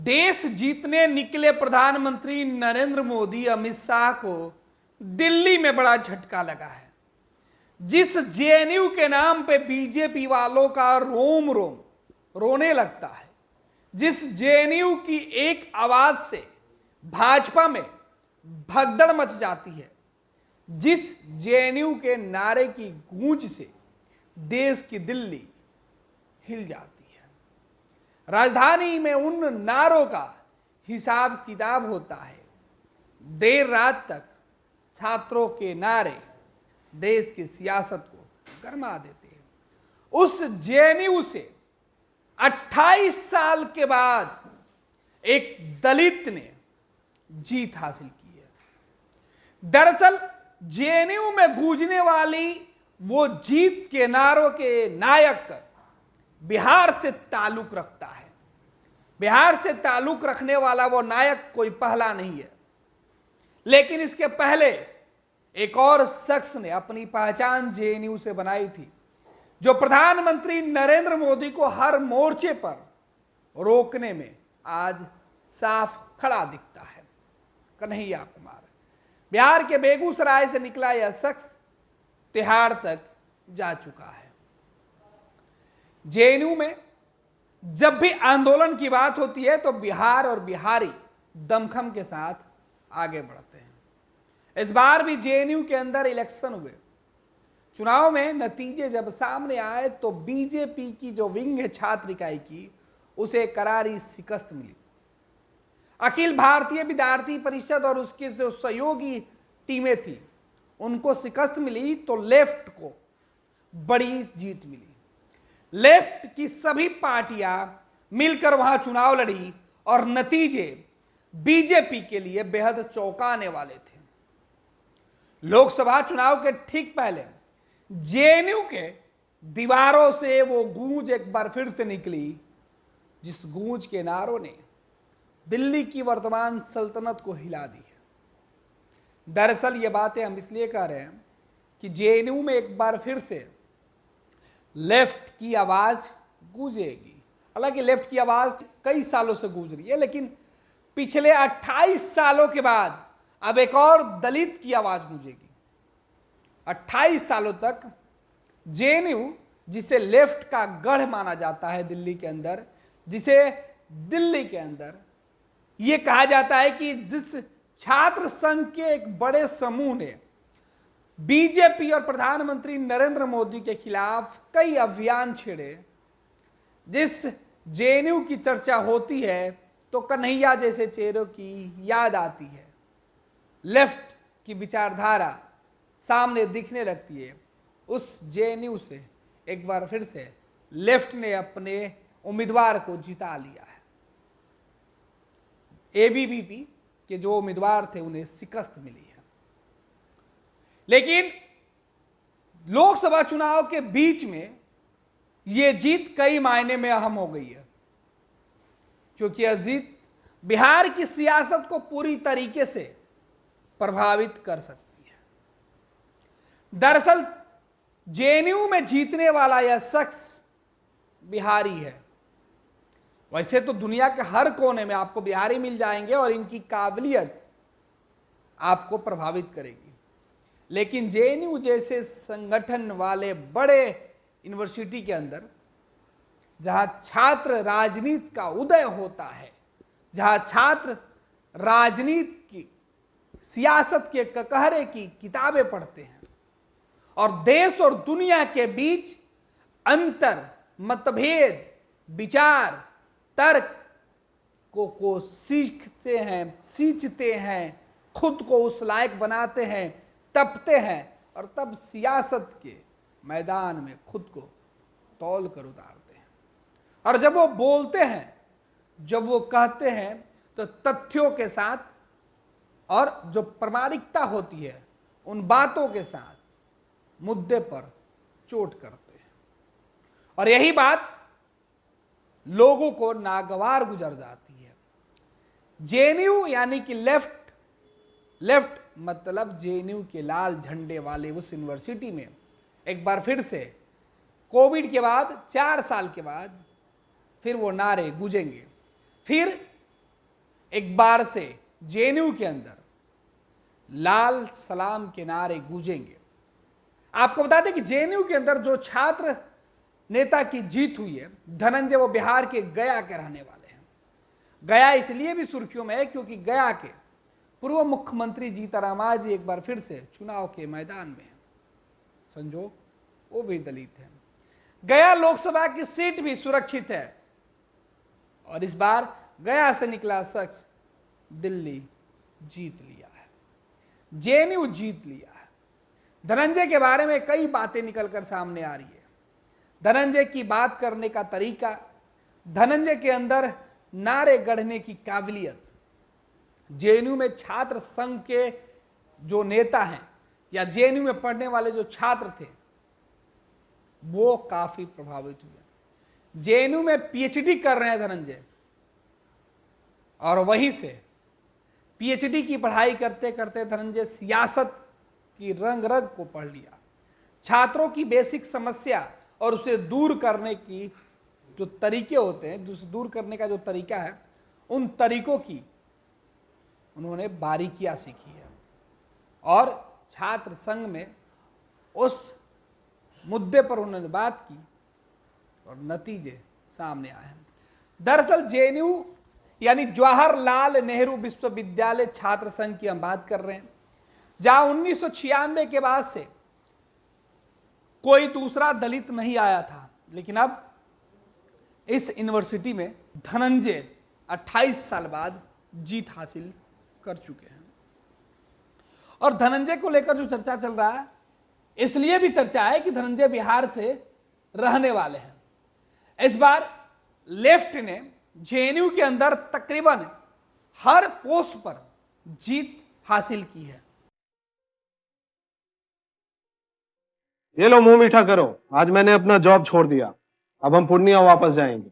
देश जीतने निकले प्रधानमंत्री नरेंद्र मोदी अमित शाह को दिल्ली में बड़ा झटका लगा है। जिस जेएनयू के नाम पे बीजेपी वालों का रोम रोम रोने लगता है, जिस जेएनयू की एक आवाज से भाजपा में भगदड़ मच जाती है, जिस जेएनयू के नारे की गूंज से देश की दिल्ली हिल जाती है, राजधानी में उन नारों का हिसाब किताब होता है। देर रात तक छात्रों के नारे देश की सियासत को गरमा देते हैं। उस जेएनयू से 28 साल के बाद एक दलित ने जीत हासिल की है। दरअसल जेएनयू में गूंजने वाली वो जीत के नारों के नायक बिहार से ताल्लुक रखता है। बिहार से ताल्लुक रखने वाला वो नायक कोई पहला नहीं है, लेकिन इसके पहले एक और शख्स ने अपनी पहचान जेएनयू से बनाई थी, जो प्रधानमंत्री नरेंद्र मोदी को हर मोर्चे पर रोकने में आज साफ खड़ा दिखता है। कन्हैया कुमार। बिहार के बेगूसराय से निकला यह शख्स तिहाड़ तक जा चुका है। जेएनयू में जब भी आंदोलन की बात होती है तो बिहार और बिहारी दमखम के साथ आगे बढ़ते हैं। इस बार भी जेएनयू के अंदर इलेक्शन हुए। चुनाव में नतीजे जब सामने आए तो बीजेपी की जो विंग है छात्र इकाई की, उसे करारी शिकस्त मिली। अखिल भारतीय विद्यार्थी परिषद और उसकी जो सहयोगी टीमें थी, उनको शिकस्त मिली तो लेफ्ट को बड़ी जीत मिली। लेफ्ट की सभी पार्टियां मिलकर वहां चुनाव लड़ी और नतीजे बीजेपी के लिए बेहद चौंकाने वाले थे। लोकसभा चुनाव के ठीक पहले जेएनयू के दीवारों से वो गूंज एक बार फिर से निकली, जिस गूंज के नारों ने दिल्ली की वर्तमान सल्तनत को हिला दी है। दरअसल ये बातें हम इसलिए कह रहे हैं कि जेएनयू में एक बार फिर से लेफ्ट की आवाज गूंजेगी। हालांकि लेफ्ट की आवाज कई सालों से गूंज रही है, लेकिन पिछले 28 सालों के बाद अब एक और दलित की आवाज गूंजेगी। 28 सालों तक जेएनयू, जिसे लेफ्ट का गढ़ माना जाता है दिल्ली के अंदर, जिसे दिल्ली के अंदर यह कहा जाता है कि जिस छात्र संघ के एक बड़े समूह ने बीजेपी और प्रधानमंत्री नरेंद्र मोदी के खिलाफ कई अभियान छेड़े, जिस जेएनयू की चर्चा होती है तो कन्हैया जैसे चेहरों की याद आती है। लेफ्ट की विचारधारा सामने दिखने लगती है। उस जेएनयू से एक बार फिर से लेफ्ट ने अपने उम्मीदवार को जिता लिया है। एबीवीपी के जो उम्मीदवार थे उन्हें शिकस्त मिली है। लेकिन लोकसभा चुनाव के बीच में यह जीत कई मायने में अहम हो गई है, क्योंकि यह जीत बिहार की सियासत को पूरी तरीके से प्रभावित कर सकती है। दरअसल जेएनयू में जीतने वाला यह शख्स बिहारी है। वैसे तो दुनिया के हर कोने में आपको बिहारी मिल जाएंगे और इनकी काबिलियत आपको प्रभावित करेगी, लेकिन जेएनयू जैसे संगठन वाले बड़े यूनिवर्सिटी के अंदर, जहां छात्र राजनीति का उदय होता है, जहां छात्र राजनीति की सियासत के ककहरे की किताबें पढ़ते हैं और देश और दुनिया के बीच अंतर, मतभेद, विचार, तर्क को सींचते हैं, खुद को उस लायक बनाते हैं, तपते हैं और तब सियासत के मैदान में खुद को तौल कर उतारते हैं। और जब वो बोलते हैं, जब वो कहते हैं, तो तथ्यों के साथ और जो प्रामाणिकता होती है उन बातों के साथ मुद्दे पर चोट करते हैं। और यही बात लोगों को नागवार गुजर जाती है। जेएनयू यानी कि लेफ्ट मतलब जेएनयू के लाल झंडे वाले उस यूनिवर्सिटी में एक बार फिर से कोविड के बाद 4 साल के बाद फिर वो नारे गूंजेंगे। फिर एक बार से जेएनयू के अंदर लाल सलाम के नारे गूंजेंगे। आपको बता दें कि जेएनयू के अंदर जो छात्र नेता की जीत हुई है धनंजय, वो बिहार के गया के रहने वाले हैं। गया इसलिए भी सुर्खियों में है क्योंकि गया के पूर्व मुख्यमंत्री जीतन राम एक बार फिर से चुनाव के मैदान में है। संजोग वो भी दलित है। गया लोकसभा की सीट भी सुरक्षित है और इस बार गया से निकला शख्स दिल्ली जीत लिया है, जेएनयू जीत लिया है। धनंजय के बारे में कई बातें निकलकर सामने आ रही है। धनंजय की बात करने का तरीका, धनंजय के अंदर नारे गढ़ने की काबिलियत, जेएनयू में छात्र संघ के जो नेता हैं या जेएनयू में पढ़ने वाले जो छात्र थे वो काफी प्रभावित हुए। जेएनयू में पीएचडी कर रहे हैं धनंजय और वहीं से पीएचडी की पढ़ाई करते करते धनंजय सियासत की रंग रंग को पढ़ लिया। छात्रों की बेसिक समस्या और उसे दूर करने की जो तरीके होते हैं, जो दूर करने का जो तरीका है, उन तरीकों की उन्होंने बारीकियां सीखी है और छात्र संघ में उस मुद्दे पर उन्होंने बात की और नतीजे सामने आए हैं। दरअसल जेएनयू यानी जवाहरलाल नेहरू विश्वविद्यालय छात्र संघ की हम बात कर रहे हैं, जहां 1996 के बाद से कोई दूसरा दलित नहीं आया था, लेकिन अब इस यूनिवर्सिटी में धनंजय 28 साल बाद जीत हासिल कर चुके हैं। और धनंजय को लेकर जो चर्चा चल रहा है, इसलिए भी चर्चा है कि धनंजय बिहार से रहने वाले हैं। इस बार लेफ्ट ने जेएनयू के अंदर तकरीबन हर पोस्ट पर जीत हासिल की है। ये लो मुंह मीठा करो, आज मैंने अपना जॉब छोड़ दिया, अब हम पूर्णिया वापस जाएंगे।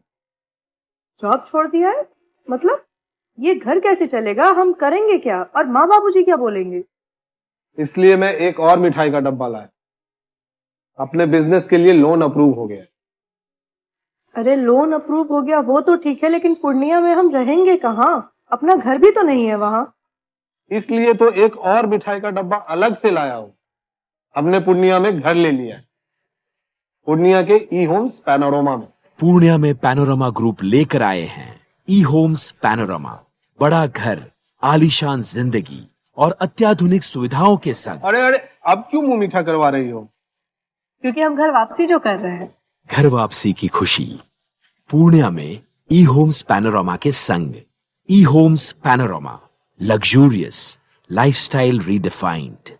जॉब छोड़ दिया है? मतलब ये घर कैसे चलेगा? हम करेंगे क्या? और माँ बाबूजी क्या बोलेंगे? इसलिए मैं एक और मिठाई का डब्बा लाया। अपने बिजनेस के लिए लोन अप्रूव हो गया। अरे लोन अप्रूव हो गया वो तो ठीक है, लेकिन पूर्णिया में हम रहेंगे कहाँ? अपना घर भी तो नहीं है वहां। इसलिए तो एक और मिठाई का डब्बा अलग से लाया हूं। हमने पूर्णिया में घर ले लिया है, पूर्णिया के ई होम्स पैनोरमा में। पूर्णिया में पैनोरमा ग्रुप लेकर आए हैं ई होम्स पैनोरमा। बड़ा घर, आलीशान जिंदगी और अत्याधुनिक सुविधाओं के संग। अरे अरे, अब क्यों मुंह मीठा करवा रही हो? क्योंकि हम घर वापसी जो कर रहे हैं। घर वापसी की खुशी पूर्णिया में ई होम्स पैनोरमा के संग। ई Homes Panorama, luxurious lifestyle redefined.